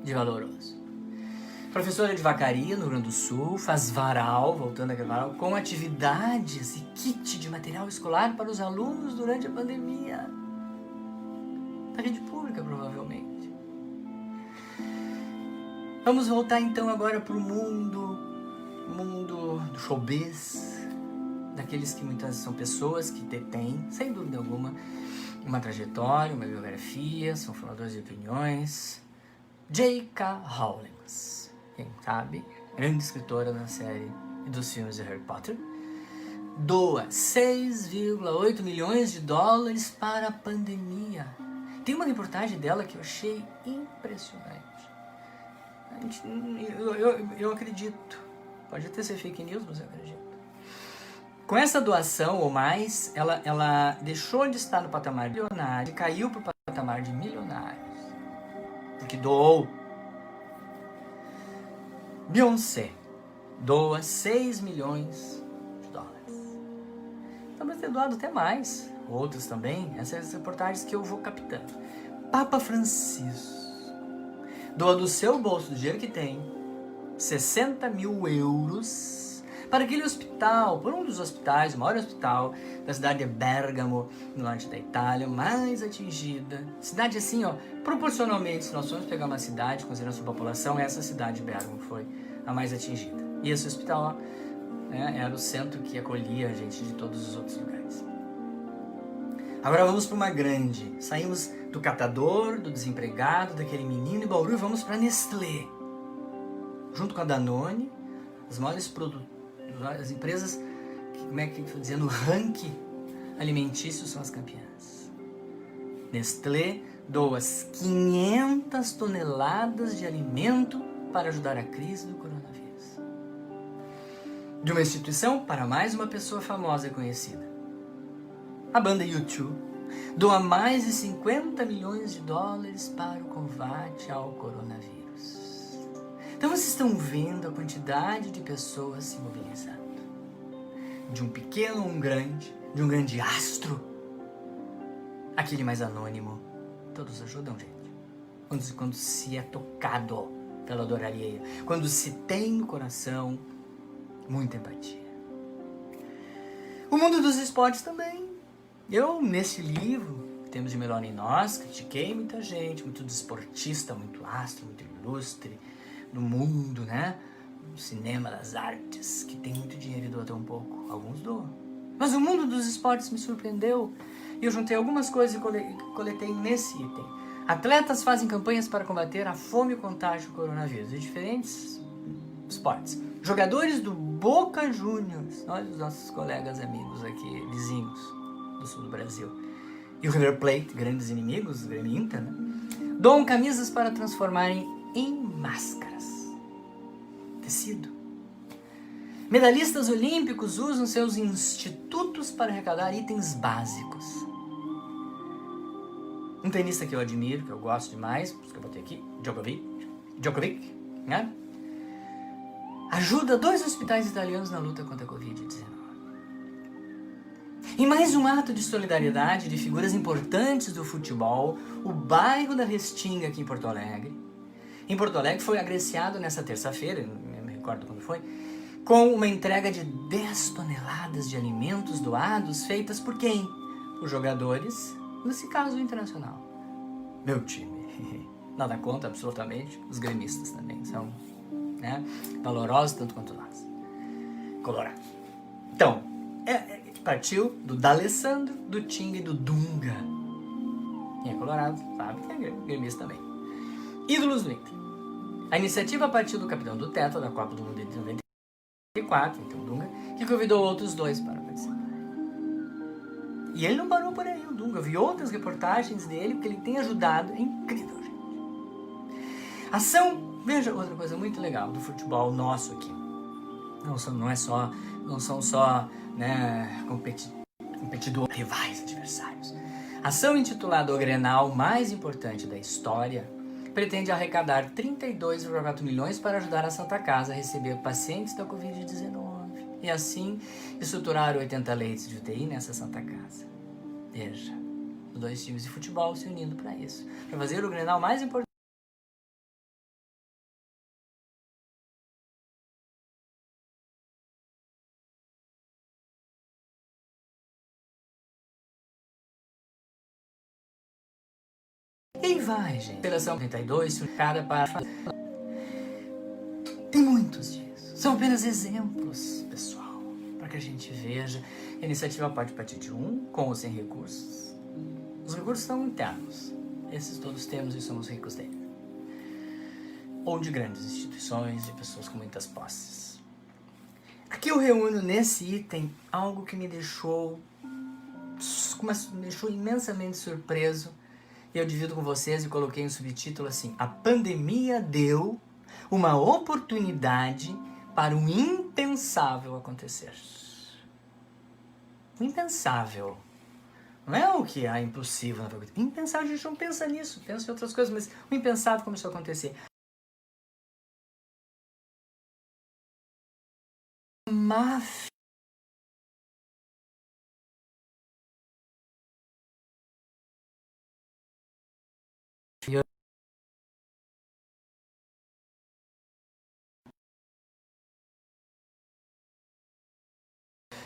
de valoroso. Professora de vacaria no Rio Grande do Sul, faz varal, voltando aquele varal, com atividades e kit de material escolar para os alunos durante a pandemia. Da rede pública, provavelmente. Vamos voltar então agora para o mundo do showbiz, daqueles que muitas são pessoas que detêm, sem dúvida alguma, uma trajetória, uma biografia, são formadores de opiniões. J.K. Rowling, quem sabe, grande escritora da série e dos filmes de Harry Potter, doa 6,8 milhões de dólares para a pandemia. Tem uma reportagem dela que eu achei impressionante. Eu acredito. Pode até ser fake news, mas eu acredito. Com essa doação ou mais, ela deixou de estar no patamar de milionário e caiu para o patamar de milionários. Porque doou. Beyoncé doa 6 milhões de dólares. Talvez tenha doado até mais. Outros também. Essas são as reportagens que eu vou captando. Papa Francisco doa do seu bolso, do dinheiro que tem, 60 mil euros para aquele hospital, por um dos hospitais, o maior hospital da cidade de Bergamo, no norte da Itália, mais atingida. Cidade assim, ó, proporcionalmente, se nós formos pegar uma cidade, considerando a sua população, essa cidade de Bergamo foi a mais atingida. E esse hospital, ó, né, era o centro que acolhia a gente de todos os outros lugares. Agora vamos para uma grande. Saímos do catador, do desempregado, daquele menino em Bauru e vamos para a Nestlé. Junto com a Danone, as maiores as empresas, como é que eu dizia, no ranking alimentício são as campeãs. Nestlé doa 500 toneladas de alimento para ajudar a crise do coronavírus. De uma instituição para mais uma pessoa famosa e conhecida. A banda U2 doa mais de 50 milhões de dólares para o combate ao coronavírus. Então vocês estão vendo a quantidade de pessoas se mobilizando. De um pequeno a um grande, de um grande astro, aquele mais anônimo. Todos ajudam, gente. Quando se é tocado pela dor alheia. Quando se tem no coração muita empatia. O mundo dos esportes também. Eu, nesse livro, Temos de Melhor em Nós, critiquei muita gente, muito desportista, muito astro, muito ilustre, no mundo, né? No cinema, das artes, que tem muito dinheiro e doa até um pouco. Alguns doam. Mas o mundo dos esportes me surpreendeu. E eu juntei algumas coisas e coletei nesse item. Atletas fazem campanhas para combater a fome e o contágio do coronavírus. De diferentes esportes. Jogadores do Boca Juniors, olha os nossos colegas, amigos aqui, vizinhos do sul do Brasil. E o River Plate, grandes inimigos, o Grêmio Inter, né? Doam camisas para transformarem em máscaras. Tecido. Medalhistas olímpicos usam seus institutos para arrecadar itens básicos. Um tenista que eu admiro, que eu gosto demais, por isso que eu botei aqui, Djokovic, né? Ajuda 2 hospitais italianos na luta contra a Covid-19. Em mais um ato de solidariedade de figuras importantes do futebol, o bairro da Restinga, aqui em Porto Alegre. Em Porto Alegre foi agraciado nessa terça-feira, não me recordo quando foi, com uma entrega de 10 toneladas de alimentos doados feitas por quem? Os jogadores, nesse caso o Internacional. Meu time. Nada contra, absolutamente. Os gremistas também são, né, valorosos tanto quanto nós. Colorado. Então, partiu do D'Alessandro, do Tinga e do Dunga. Quem é colorado sabe que é gremista também. Ídolos do Inter. A iniciativa partiu do capitão do Tetra da Copa do Mundo de 94, então Dunga, que convidou outros 2 para participar. E ele não parou por aí, o Dunga. Eu vi outras reportagens dele, porque ele tem ajudado. É incrível, gente. Ação, veja outra coisa muito legal do futebol nosso aqui. Não são só né, competidores, rivais, adversários. Ação intitulada O Grenal Mais Importante da História pretende arrecadar 32,4 milhões para ajudar a Santa Casa a receber pacientes da Covid-19 e assim estruturar 80 leitos de UTI nessa Santa Casa. Veja, dois times de futebol se unindo para isso, para fazer o Grenal mais importante. E vai, gente. Seleção 32, se o cara para fazer. Tem muitos disso. São apenas exemplos, pessoal, para que a gente veja. A iniciativa pode partir de com ou sem recursos. Os recursos são internos. Esses todos temos e somos ricos dele. Ou de grandes instituições, de pessoas com muitas posses. Aqui eu reúno nesse item algo que me deixou imensamente surpreso. E eu divido com vocês e coloquei um subtítulo assim: a pandemia deu uma oportunidade para o impensável acontecer. O impensável. Não é o que é impossível. O impensável, a gente não pensa nisso, pensa em outras coisas, mas o impensável começou a acontecer. Máfia.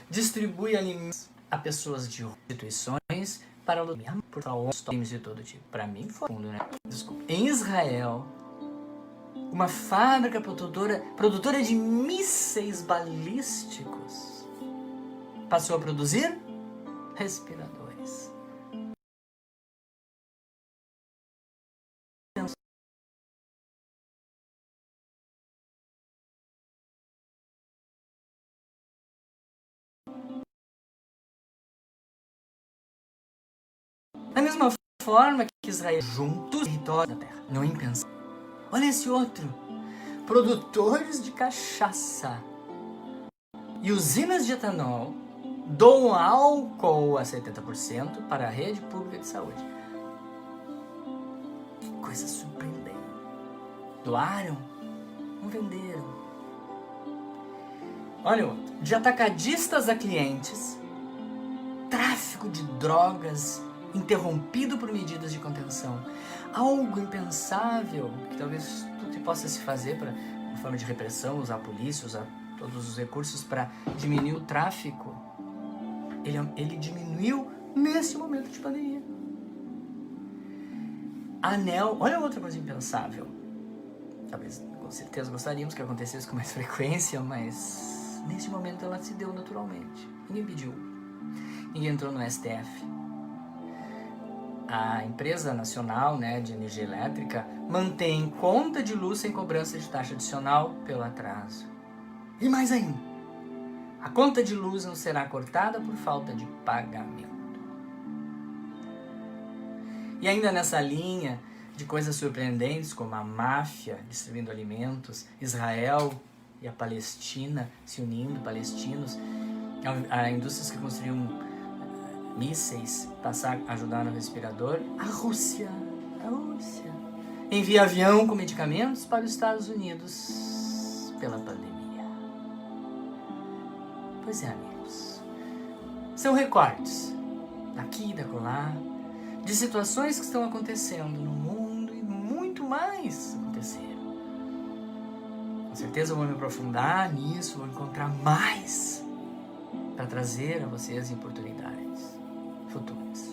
Distribui alimentos a pessoas de instituições para lutar por times de todo tipo. Para mim foi fundo, né? Desculpa. Em Israel, uma fábrica produtora de mísseis balísticos passou a produzir respiradores. Da mesma forma que Israel juntos território da terra, não impensável. Olha esse outro, produtores de cachaça e usinas de etanol doam álcool a 70% para a rede pública de saúde. Que coisa surpreendente. Doaram, não venderam. Olha outro, de atacadistas a clientes, tráfico de drogas interrompido por medidas de contenção. Algo impensável que talvez tudo possa se fazer para uma forma de repressão, usar a polícia, usar todos os recursos para diminuir o tráfico. Ele diminuiu nesse momento de pandemia. ANEEL, olha outra coisa impensável. Talvez, com certeza, gostaríamos que acontecesse com mais frequência, mas nesse momento ela se deu naturalmente. Ninguém pediu. Ninguém entrou no STF. A empresa nacional, de energia elétrica mantém conta de luz sem cobrança de taxa adicional pelo atraso. E mais ainda, a conta de luz não será cortada por falta de pagamento. E ainda nessa linha de coisas surpreendentes como a máfia distribuindo alimentos, Israel e a Palestina se unindo, palestinos, a indústrias que construíam mísseis ajudar no respirador. A Rússia envia avião com medicamentos para os Estados Unidos pela pandemia. Pois é, amigos, são recortes daqui e da acolá de situações que estão acontecendo no mundo e muito mais acontecer. Com certeza eu vou me aprofundar nisso, vou encontrar mais para trazer a vocês oportunidades futuras.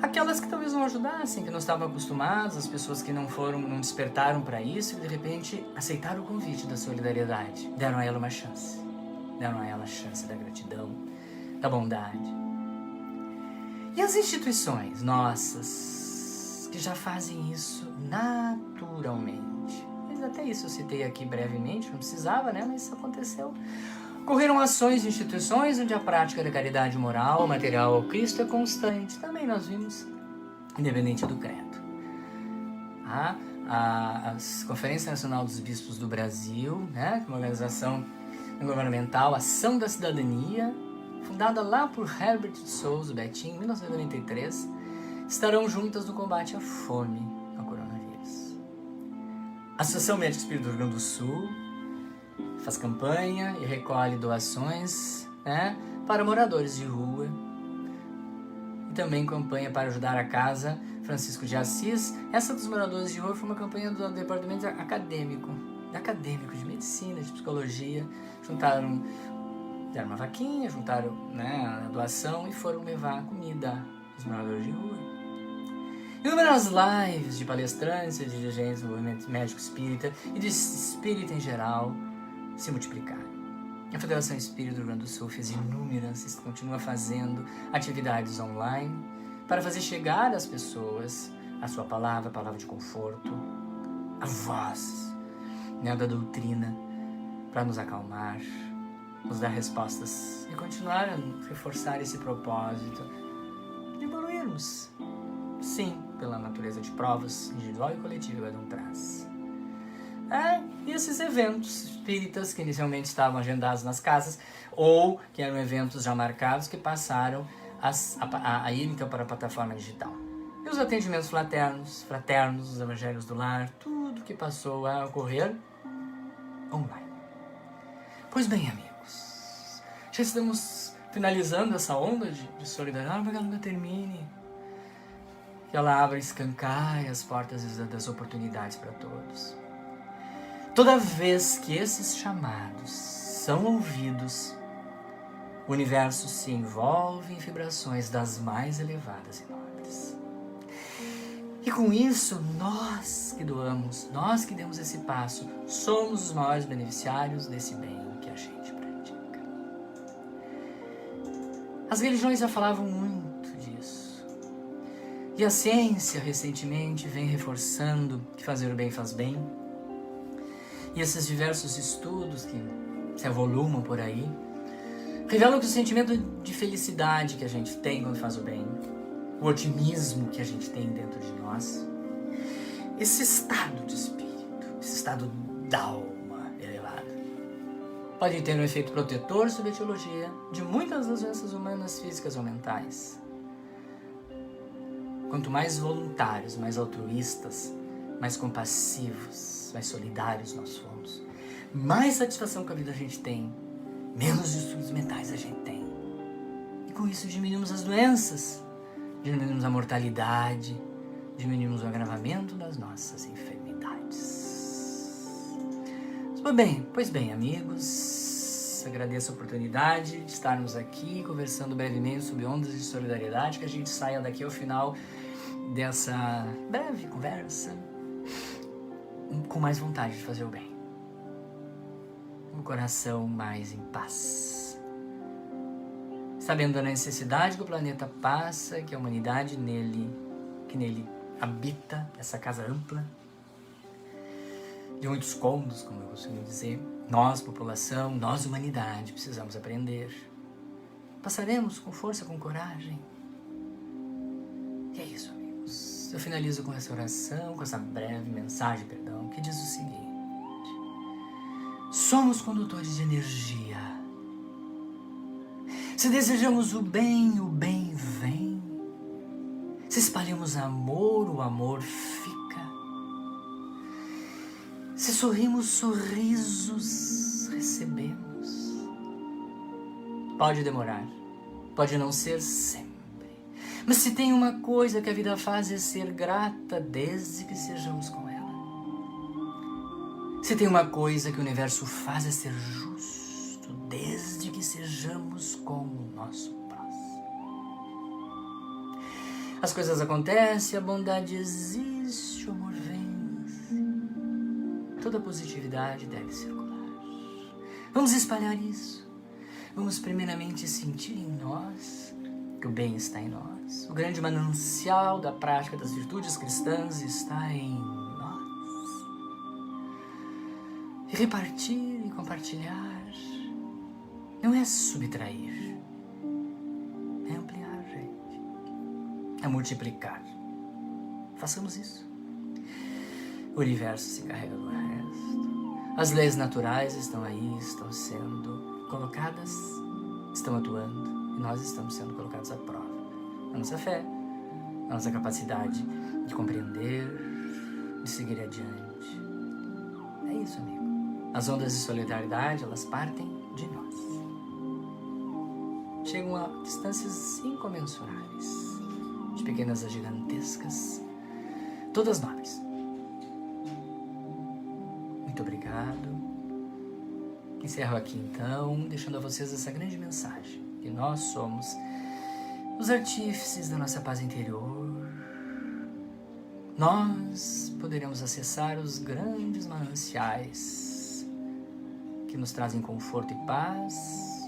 Aquelas que talvez não ajudassem, que não estavam acostumadas, as pessoas que não despertaram para isso e de repente aceitaram o convite da solidariedade, deram a ela uma chance, deram a ela a chance da gratidão, da bondade. E as instituições nossas que já fazem isso naturalmente, mas até isso eu citei aqui brevemente, não precisava, mas isso aconteceu. Ocorreram ações de instituições onde a prática da caridade moral, material ao Cristo é constante. Também nós vimos, independente do credo. A Conferência Nacional dos Bispos do Brasil, uma organização governamental, Ação da Cidadania, fundada lá por Herbert de Souza, Betinho, em 1993, estarão juntas no combate à fome ao coronavírus. A Associação Médica Espírita do Rio Grande do Sul faz campanha e recolhe doações para moradores de rua e também campanha para ajudar a Casa Francisco de Assis. Essa dos moradores de rua foi uma campanha do departamento acadêmico de medicina, de psicologia. Deram uma vaquinha, juntaram, né, a doação e foram levar comida aos moradores de rua. Inúmeras lives de palestrantes e dirigentes do movimento médico espírita e de espírita em geral se multiplicaram. A Federação Espírita do Rio Grande do Sul fez inúmeras e continua fazendo atividades online para fazer chegar às pessoas a sua palavra, a palavra de conforto, a voz, né, da doutrina, para nos acalmar, nos dar respostas e continuar a reforçar esse propósito de evoluirmos. Sim, pela natureza de provas individual e coletiva que cada um traz. E esses eventos espíritas que inicialmente estavam agendados nas casas ou que eram eventos já marcados que passaram a ir então para a plataforma digital. E os atendimentos fraternos, os evangelhos do lar, tudo que passou a ocorrer online. Pois bem, amigos, já estamos finalizando essa onda de solidariedade para que ela nunca termine. Que ela abra, escancaie as portas das oportunidades para todos. Toda vez que esses chamados são ouvidos, o universo se envolve em vibrações das mais elevadas e nobres. E com isso, nós que doamos, nós que demos esse passo, somos os maiores beneficiários desse bem que a gente pratica. As religiões já falavam muito disso. E a ciência, recentemente, vem reforçando que fazer o bem faz bem. E esses diversos estudos que se avolumam por aí revelam que o sentimento de felicidade que a gente tem quando faz o bem, o otimismo que a gente tem dentro de nós, esse estado de espírito, esse estado da alma elevada, pode ter um efeito protetor sobre a etiologia de muitas das doenças humanas, físicas ou mentais. Quanto mais voluntários, mais altruístas, mais compassivos, mais solidários nós somos, mais satisfação com a vida a gente tem, menos distúrbios mentais a gente tem. E com isso diminuímos as doenças, diminuímos a mortalidade, diminuímos o agravamento das nossas enfermidades. Pois bem, amigos, agradeço a oportunidade de estarmos aqui conversando brevemente sobre ondas de solidariedade, que a gente saia daqui ao final dessa breve conversa com mais vontade de fazer o bem, um coração mais em paz, sabendo da necessidade que o planeta passa, que a humanidade que nele habita, essa casa ampla, de muitos cômodos, como eu costumo dizer, nós, população, nós, humanidade, precisamos aprender. Passaremos com força, com coragem. E é isso, amigos. Eu finalizo com essa oração, com essa breve mensagem, que diz o seguinte: somos condutores de energia. Se desejamos o bem vem. Se espalhamos amor, o amor fica. Se sorrimos, sorrisos recebemos. Pode demorar, pode não ser sempre. Mas se tem uma coisa que a vida faz é ser grata desde que sejamos com ela. Se tem uma coisa que o universo faz é ser justo desde que sejamos com o nosso próximo. As coisas acontecem, a bondade existe, o amor vence. Toda positividade deve circular. Vamos espalhar isso. Vamos primeiramente sentir em nós que o bem está em nós. O grande manancial da prática das virtudes cristãs está em nós. E repartir e compartilhar não é subtrair, é ampliar, gente, é multiplicar. Façamos isso. O universo se carrega do resto. As leis naturais estão aí, estão sendo colocadas, estão atuando, e nós estamos sendo colocados à prova. A nossa fé, a nossa capacidade de compreender, de seguir adiante. É isso, amigo. As ondas de solidariedade, elas partem de nós. Chegam a distâncias incomensuráveis. de pequenas a gigantescas, todas nobres. Muito obrigado. Encerro aqui então, deixando a vocês essa grande mensagem, que nós somos os artífices da nossa paz interior. Nós poderemos acessar os grandes mananciais que nos trazem conforto e paz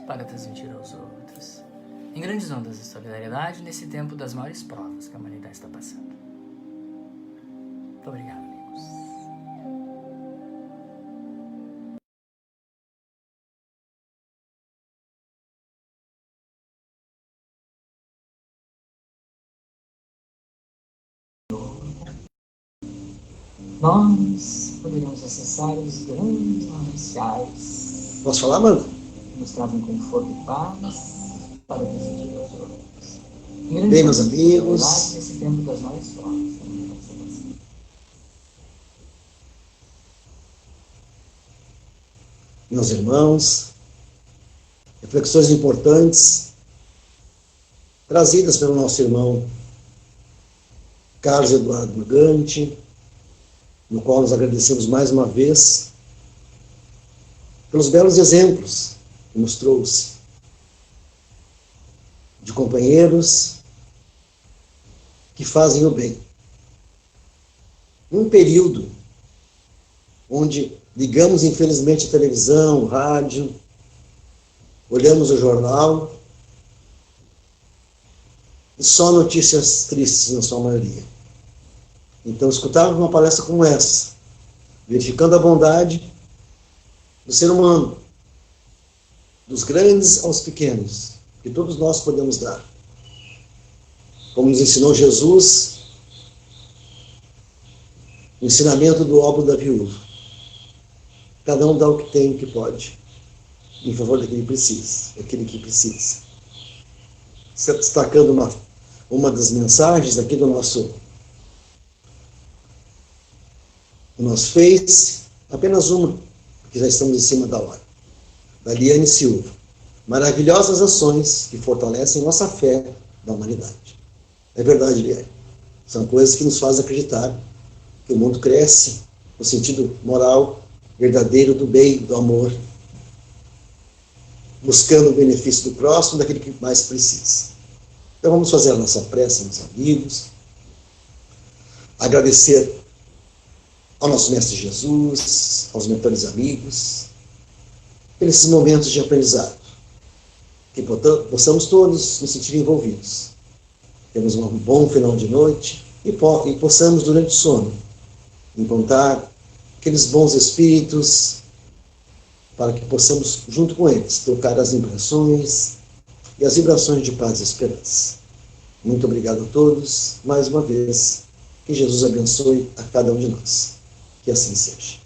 para transmitir aos outros, em grandes ondas de solidariedade nesse tempo das maiores provas que a humanidade está passando. Muito obrigado, amigos. Nós poderemos acessar os grandes mananciais. Posso falar, mano? Que nos trazem conforto e paz para decidir aos outros. Bem, meus amigos. Nesse tempo das maiores provas. Meus irmãos, reflexões importantes trazidas pelo nosso irmão Carlos Eduardo Brugante, no qual nos agradecemos mais uma vez pelos belos exemplos que nos trouxe de companheiros que fazem o bem. Num período onde ligamos, infelizmente, a televisão, o rádio, olhamos o jornal e só notícias tristes na sua maioria. Então, escutar uma palestra como essa, verificando a bondade do ser humano, dos grandes aos pequenos, que todos nós podemos dar. Como nos ensinou Jesus, o ensinamento do óbolo da viúva. Cada um dá o que tem, o que pode, em favor daquele que precisa. Destacando uma das mensagens aqui do nosso Face, apenas uma, que já estamos em cima da hora, da Liane Silva. Maravilhosas ações que fortalecem nossa fé da humanidade. É verdade, Liane. São coisas que nos fazem acreditar que o mundo cresce no sentido moral, verdadeiro do bem, do amor, buscando o benefício do próximo, daquele que mais precisa. Então vamos fazer a nossa prece, meus amigos, agradecer ao nosso Mestre Jesus, aos mentores amigos, por esses momentos de aprendizado, que possamos todos nos sentir envolvidos. Temos um bom final de noite e possamos, durante o sono, encontrar aqueles bons espíritos, para que possamos, junto com eles, tocar as impressões e as vibrações de paz e esperança. Muito obrigado a todos, mais uma vez, que Jesus abençoe a cada um de nós. Que assim seja.